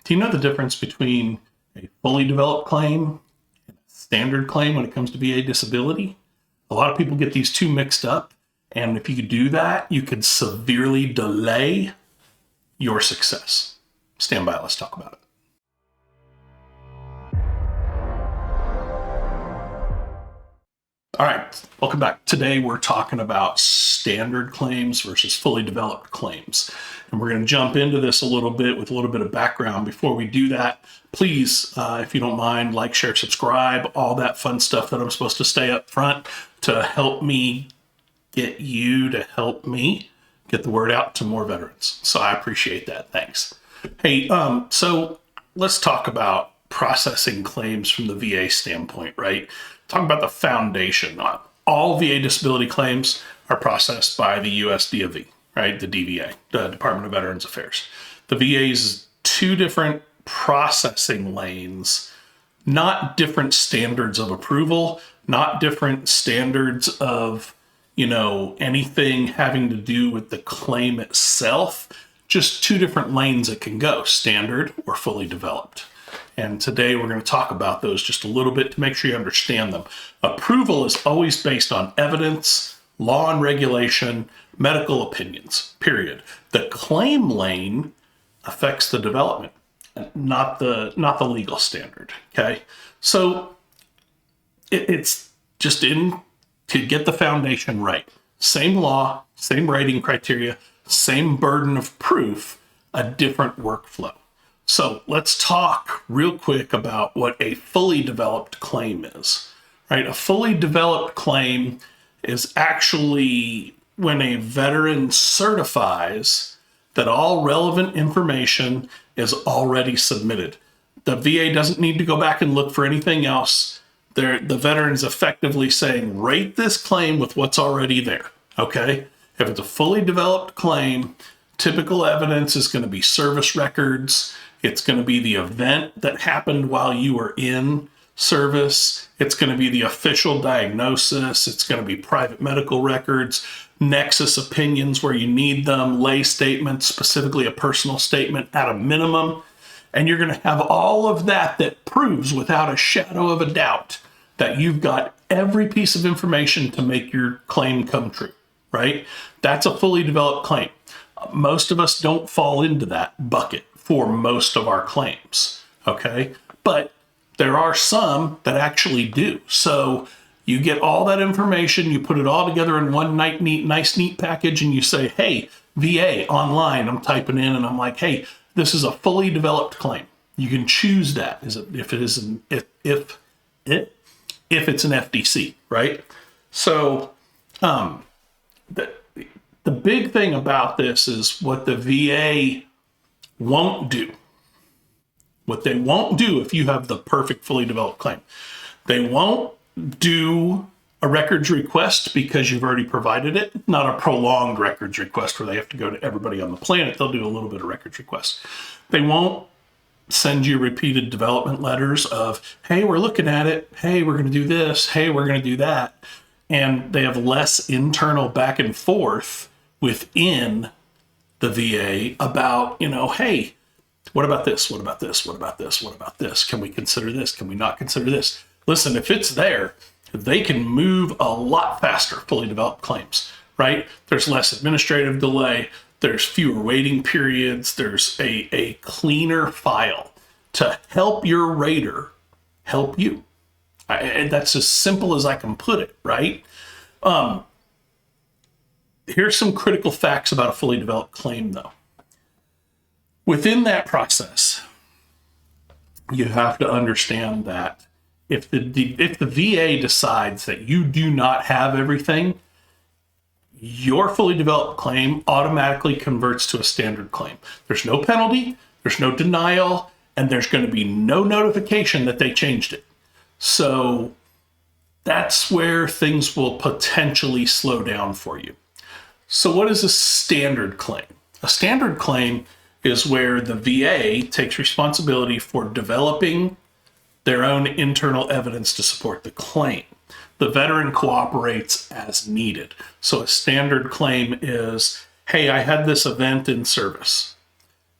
Do you know the difference between a fully developed claim and a standard claim when it comes to VA disability? A lot of people get these two mixed up, and if you do that, you could severely delay your success. Stand by, let's talk about it. All right, welcome back. Today we're talking about standard claims versus fully developed claims. And we're going to jump into this a little bit with a little bit of background. Before we do that, please, if you don't mind, like, share, subscribe, all that fun stuff that I'm supposed to stay up front to help me get you to help me get the word out to more veterans. So I appreciate that. Thanks. Hey, so let's talk about processing claims from the VA standpoint, right? Talk about the foundation. All VA disability claims are processed by the US DOV, right? The DVA, the Department of Veterans Affairs. The VA's two different processing lanes, not different standards of approval, not different standards of, anything having to do with the claim itself, just two different lanes it can go, standard or fully developed. And today we're going to talk about those just a little bit to make sure you understand them. Approval is always based on evidence, law and regulation, medical opinions, period. The claim lane affects the development, not the legal standard, okay? So it's just to get the foundation right. Same law, same rating criteria, same burden of proof, a different workflow. So let's talk real quick about what a fully developed claim is, right? A fully developed claim is actually when a veteran certifies that all relevant information is already submitted. The VA doesn't need to go back and look for anything else. The veteran's effectively saying, rate this claim with what's already there, okay? If it's a fully developed claim, typical evidence is going to be service records. It's going to be the event that happened while you were in service. It's going to be the official diagnosis. It's going to be private medical records, nexus opinions where you need them, lay statements, specifically a personal statement at a minimum. And you're going to have all of that proves without a shadow of a doubt that you've got every piece of information to make your claim come true, right? That's a fully developed claim. Most of us don't fall into that bucket for most of our claims, okay? But there are some that actually do. So you get all that information, you put it all together in one nice, neat package, and you say, hey, VA, online, I'm typing in, and I'm like, hey, this is a fully developed claim. You can choose that if it's an FDC, right? So the big thing about this is what the VA won't do. What they won't do if you have the perfect fully developed claim. They won't do a records request because you've already provided it, not a prolonged records request where they have to go to everybody on the planet. They'll do a little bit of records request. They won't send you repeated development letters of, hey, we're looking at it. Hey, we're going to do this. Hey, we're going to do that. And they have less internal back and forth within the VA about, hey, what about this? What about this? What about this? What about this? Can we consider this? Can we not consider this? Listen, if it's there, they can move a lot faster, fully developed claims, right? There's less administrative delay. There's fewer waiting periods. There's a cleaner file to help your rater help you. And that's as simple as I can put it, right? Here's some critical facts about a fully developed claim, though. Within that process, you have to understand that if the VA decides that you do not have everything, your fully developed claim automatically converts to a standard claim. There's no penalty, there's no denial, and there's going to be no notification that they changed it. So that's where things will potentially slow down for you. So what is a standard claim? A standard claim is where the VA takes responsibility for developing their own internal evidence to support the claim. The veteran cooperates as needed. So a standard claim is, hey, I had this event in service.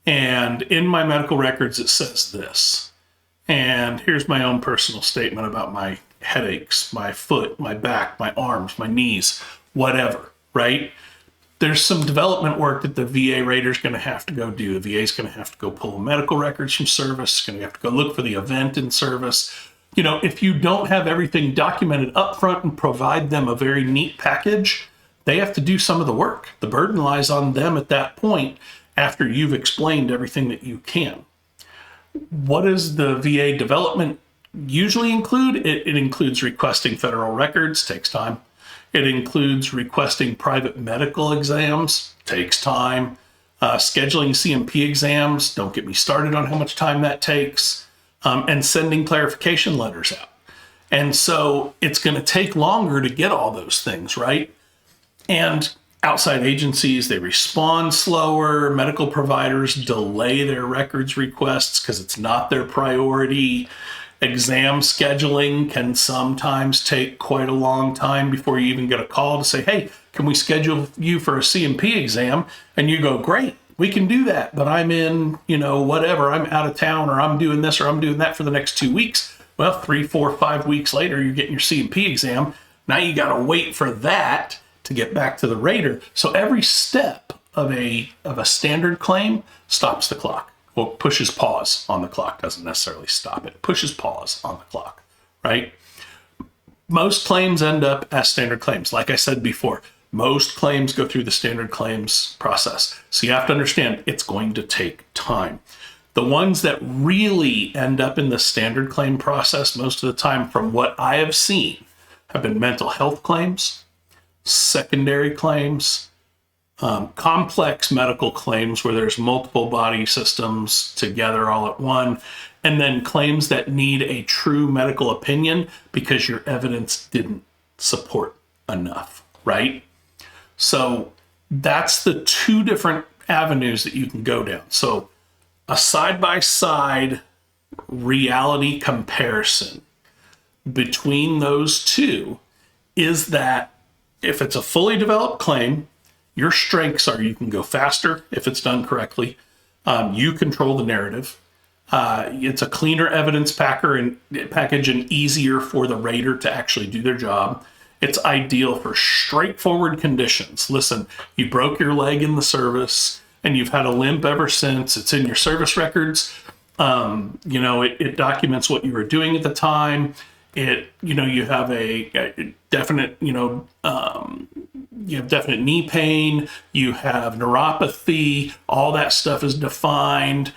And in my medical records, it says this. And here's my own personal statement about my headaches, my foot, my back, my arms, my knees, whatever, right? There's some development work that the VA rater is going to have to go do. The VA is going to have to go pull medical records from service, going to have to go look for the event in service. You know, if you don't have everything documented up front and provide them a very neat package, they have to do some of the work. The burden lies on them at that point after you've explained everything that you can. What does the VA development usually include? It includes requesting federal records, takes time. It includes requesting private medical exams, takes time. Scheduling CMP exams, don't get me started on how much time that takes. And sending clarification letters out. And so it's going to take longer to get all those things, right? And outside agencies, they respond slower. Medical providers delay their records requests because it's not their priority. Exam scheduling can sometimes take quite a long time before you even get a call to say, hey, can we schedule you for a CMP exam? And you go, great, we can do that, but I'm in, whatever, I'm out of town, or I'm doing this or I'm doing that for the next 2 weeks. Well, 3, 4, 5 weeks later, you're getting your CMP exam. Now you got to wait for that to get back to the rater. So every step of a standard claim stops the clock. Well, pushes pause on the clock, doesn't necessarily stop it. Pushes pause on the clock, right? Most claims end up as standard claims. Like I said before, most claims go through the standard claims process. So you have to understand it's going to take time. The ones that really end up in the standard claim process most of the time, from what I have seen, have been mental health claims, secondary claims, complex medical claims where there's multiple body systems together all at one, and then claims that need a true medical opinion because your evidence didn't support enough, right? So that's the two different avenues that you can go down. So a side-by-side reality comparison between those two is that if it's a fully developed claim, your strengths are you can go faster if it's done correctly. You control the narrative. It's a cleaner evidence package and easier for the rater to actually do their job. It's ideal for straightforward conditions. Listen, you broke your leg in the service and you've had a limp ever since. It's in your service records. It documents what you were doing at the time. You have a definite, you have definite knee pain, you have neuropathy, all that stuff is defined.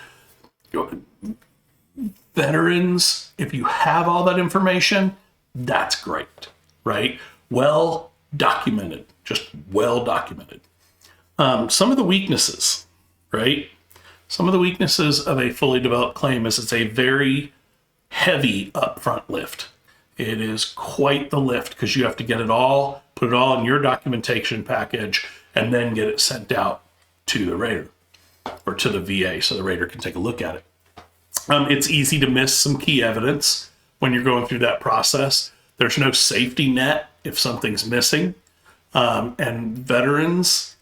Veterans, if you have all that information, that's great, right? Well documented, just well documented. Some of the weaknesses, right? Some of the weaknesses of a fully developed claim is it's a very heavy upfront lift. It is quite the lift because you have to get it all, put it all in your documentation package, and then get it sent out to the rater or to the VA so the rater can take a look at it. It's easy to miss some key evidence when you're going through that process. There's no safety net if something's missing. And veterans,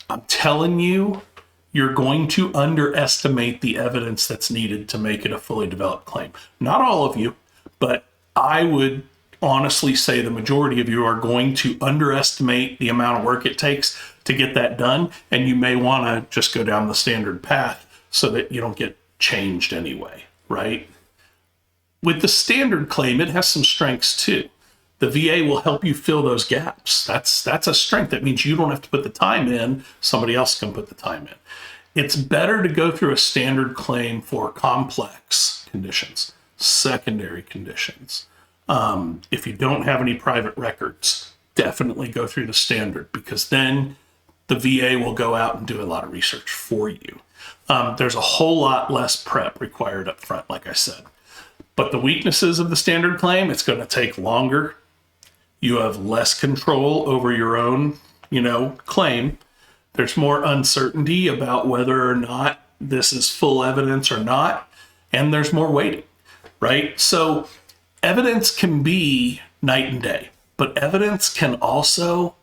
I'm telling you, you're going to underestimate the evidence that's needed to make it a fully developed claim. Not all of you, but I would honestly say the majority of you are going to underestimate the amount of work it takes to get that done. And you may want to just go down the standard path so that you don't get changed anyway, right? With the standard claim, it has some strengths too. The VA will help you fill those gaps. That's a strength. That means you don't have to put the time in. Somebody else can put the time in. It's better to go through a standard claim for complex conditions, secondary conditions. If you don't have any private records, definitely go through the standard because then the VA will go out and do a lot of research for you. There's a whole lot less prep required up front, like I said. But the weaknesses of the standard claim, it's going to take longer. You have less control over your own, claim. There's more uncertainty about whether or not this is full evidence or not. And there's more waiting, right? So evidence can be night and day, but evidence can also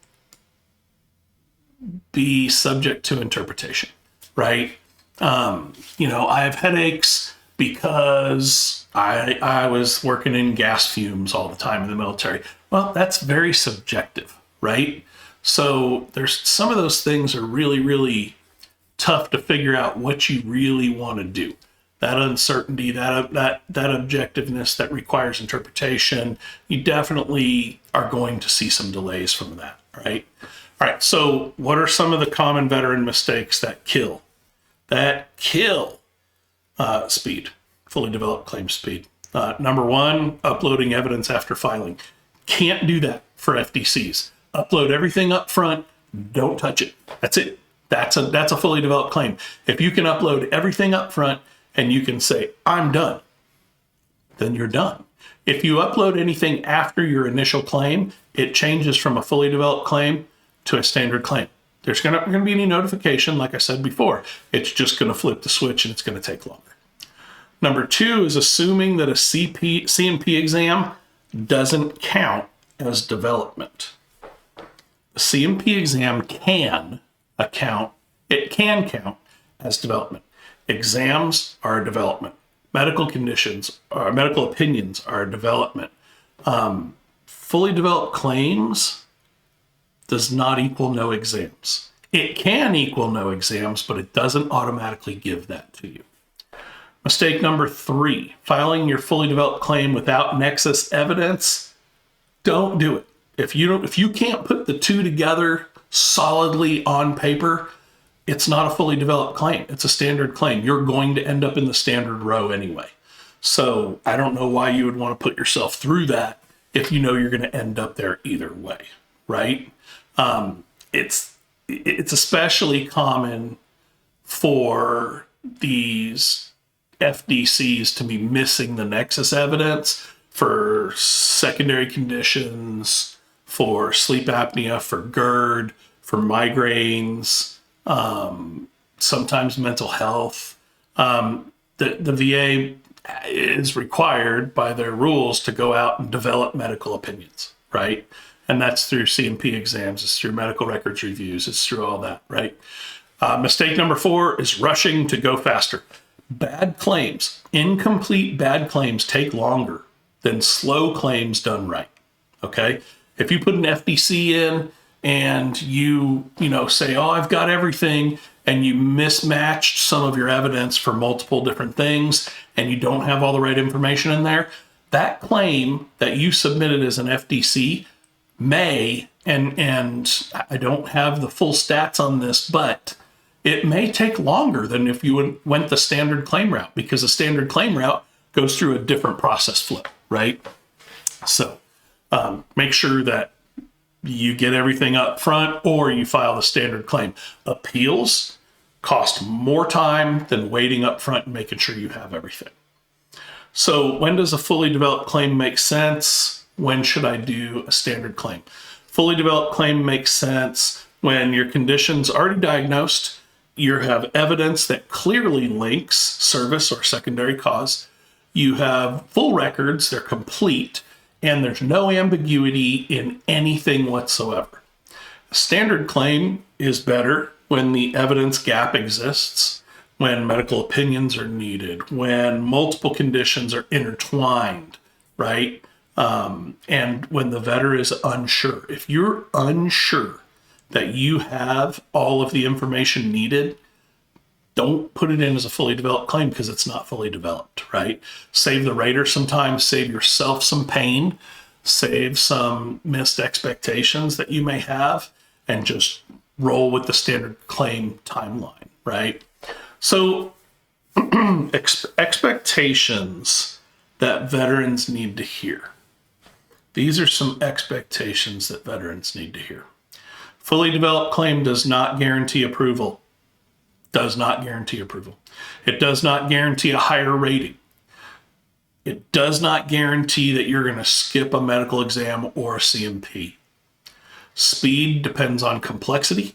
be subject to interpretation, right? I have headaches because I was working in gas fumes all the time in the military. Well, that's very subjective, right? So there's some of those things are really, really tough to figure out what you really want to do. That uncertainty, that objectiveness that requires interpretation, you definitely are going to see some delays from that, right? All right, so what are some of the common veteran mistakes that kill? Speed, fully developed claim speed. Number one, uploading evidence after filing. Can't do that for FDCs. Upload everything up front, don't touch it. That's it. That's a fully developed claim. If you can upload everything up front and you can say, I'm done, then you're done. If you upload anything after your initial claim, it changes from a fully developed claim to a standard claim. There's going to be any notification, like I said before. It's just going to flip the switch and it's going to take longer. Number two is assuming that a CMP exam doesn't count as development. The CMP exam can count as development. Exams are a development. Medical conditions or medical opinions are a development. Fully developed claims does not equal no exams. It can equal no exams, but it doesn't automatically give that to you. Mistake number three, filing your fully developed claim without nexus evidence. Don't do it. If you can't put the two together solidly on paper, it's not a fully developed claim. It's a standard claim. You're going to end up in the standard row anyway. So I don't know why you would want to put yourself through that if you know you're going to end up there either way, right? It's especially common for these FDCs to be missing the nexus evidence for secondary conditions, for sleep apnea, for GERD, for migraines, sometimes mental health. The VA is required by their rules to go out and develop medical opinions, right? And that's through CMP exams, it's through medical records reviews, it's through all that, right? Mistake number four is rushing to go faster. Bad claims, incomplete bad claims take longer than slow claims done right, okay? If you put an FDC in and you say, oh, I've got everything, and you mismatched some of your evidence for multiple different things, and you don't have all the right information in there, that claim that you submitted as an FDC may, and I don't have the full stats on this, but it may take longer than if you went the standard claim route, because the standard claim route goes through a different process flow, right? So make sure that you get everything up front or you file the standard claim. Appeals cost more time than waiting up front and making sure you have everything. So when does a fully developed claim make sense? When should I do a standard claim? Fully developed claim makes sense when your condition's already diagnosed, you have evidence that clearly links service or secondary cause, you have full records, they're complete, and there's no ambiguity in anything whatsoever. A standard claim is better when the evidence gap exists, when medical opinions are needed, when multiple conditions are intertwined, right? And when the veteran is unsure. If you're unsure that you have all of the information needed, don't put it in as a fully developed claim because it's not fully developed, right? Save the writer some time, save yourself some pain, save some missed expectations that you may have, and just roll with the standard claim timeline, right? So expectations that veterans need to hear. These are some expectations that veterans need to hear. Fully developed claim does not guarantee approval. Does not guarantee approval. It does not guarantee a higher rating. It does not guarantee that you're going to skip a medical exam or a CMP. Speed depends on complexity.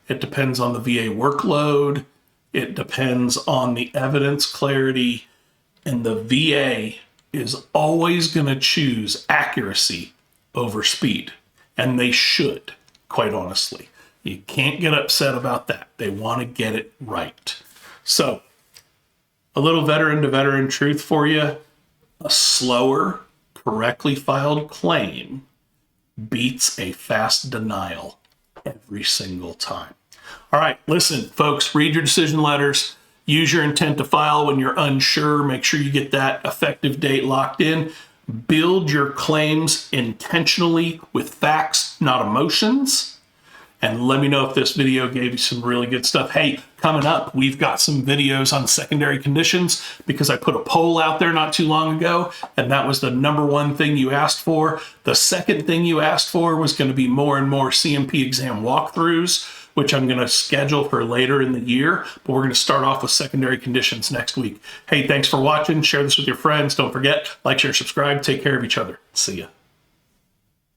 It depends on the VA workload. It depends on the evidence clarity. And the VA is always going to choose accuracy over speed. And they should, quite honestly. You can't get upset about that. They want to get it right. So a little veteran to veteran truth for you. A slower, correctly filed claim beats a fast denial every single time. All right, listen, folks, read your decision letters. Use your intent to file when you're unsure. Make sure you get that effective date locked in. Build your claims intentionally with facts, not emotions. And let me know if this video gave you some really good stuff. Hey, coming up, we've got some videos on secondary conditions because I put a poll out there not too long ago, and that was the #1 thing you asked for. The second thing you asked for was going to be more and more CMP exam walkthroughs, which I'm going to schedule for later in the year, but we're going to start off with secondary conditions next week. Hey, thanks for watching. Share this with your friends. Don't forget, like, share, subscribe. Take care of each other. See ya.